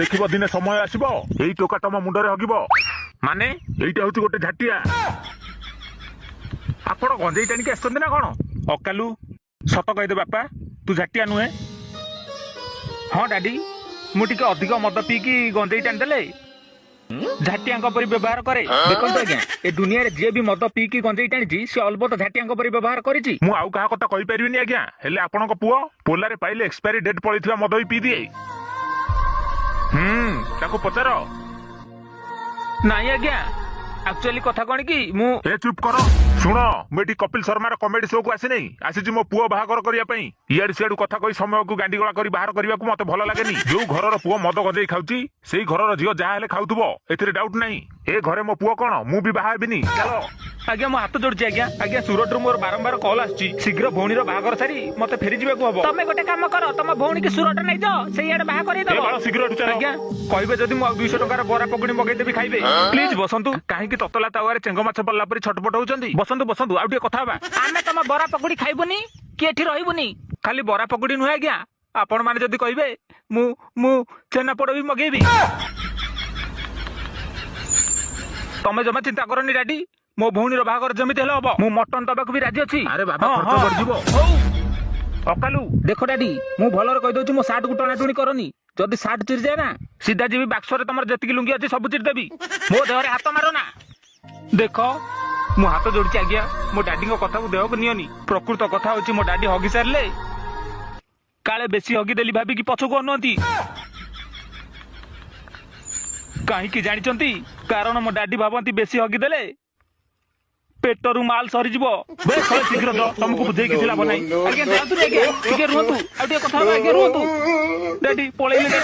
देखिब दिने समय आसिब एई टोका तम मुंडरे हगिब माने एइटा होची गोटे झाटिया आपण गंजेई टाणिकी आसଛନ୍ତି ना कौन अकालू सत कहदे बापा तू झाटिया नुहे हाँ डाडी मु टिके अधिक मद पीकी गंजेई टाणीदेले झाटिया परी व्यवहार करे देखो आज्ञा ए दुनिया रे जे भी मद पीकी गंजेई टाणी से अलबत झाटिया परी व्यवहार करिछि मु आउ कहा कथा कहि परिबिनी आज्ञा हेले आपनक पुओ पोलारे पाइले एक्सपायरी डेट पळिथिबा मद ही पी दिए ताको पचार नहीं आज्ञा एक्चुअली कथा कौन कि मु ए चुप करो शुण मुझे कपिल शर्मार कमेडी शो को आसी नहीं आसी मो पुओ बाहागर करने इाड़ सियाड़ कथा कही समय को गांडीगोला कर बाहर करने को मत भल लगे जो घर पुओ मद गजई खाऊची से घर झील जहाँ हेले खाऊथबो एथिरे डाउट नहीं ए घरे मो पुओ कौन मु भी बाहा हेबिनी चलो आज्ञा मो हाथ जोड़ची आज्ञा आज्ञा सूरत मोर बारंबार कॉल आछि शीघ्र भौणीर बाहागर सारी मते फेरी जिबाकू हबो तमे गोटे काम करो तम भौणी की सूरत नै जाओ सेई आडे बाहा करै दबो शीघ्र उठ चलो आज्ञा कहबे जदी मो 200 टंकार बरा पकड़ी मगै देबी खाइबे प्लीज बसंतु काहे कि ततला तावारे चेंग माछ पल्ला परी छटपट होउचंदी बसंतु बसंतु आ टिके कथा बा आमे तम बरा पकड़ी खाइबोनी कि एठी रहिबोनी खाली बरा पकड़ी नुहे आज्ञा आपण माने जदी कहबे मु मु चेना पड़ भी मगेबी तमे जमा चिंता करनी डाडी मो भौणीर बाहागर जमिते हेले हबो मु मटन दबाकू भी राजी अछि अरे बाबा खर्च बढ़ जिवो अकालू देखो डाडी मु भलर कहि दउछु मो सार्ट को टना टुनी करनी जदी सार्ट चिर जाए ना सीधा जीवी बाक्सरे तमर जतिकी लुंगी अछि सब चिर देबी मो देहरे हाथ मारो ना देखो मु हाथ जोड़ची आज्ञा मो डाडी को कथा को देह को नियनी प्रकृत कथा होची मो डाडी हगी सारले काले बेसी हगी देली भाबी की पछो को अनंती काहे की जानिचंती कारण मो डाडी भाबंती बेसी हगी देले पेटरू माल सरी जीवो बे शीघ्र दो तुमको बुझे कि थिला बनाई आज्ञा जातु रे आज्ञा ठीक है रुहतु आ टिके कथा आज्ञा रुहतु डाडी पळेइले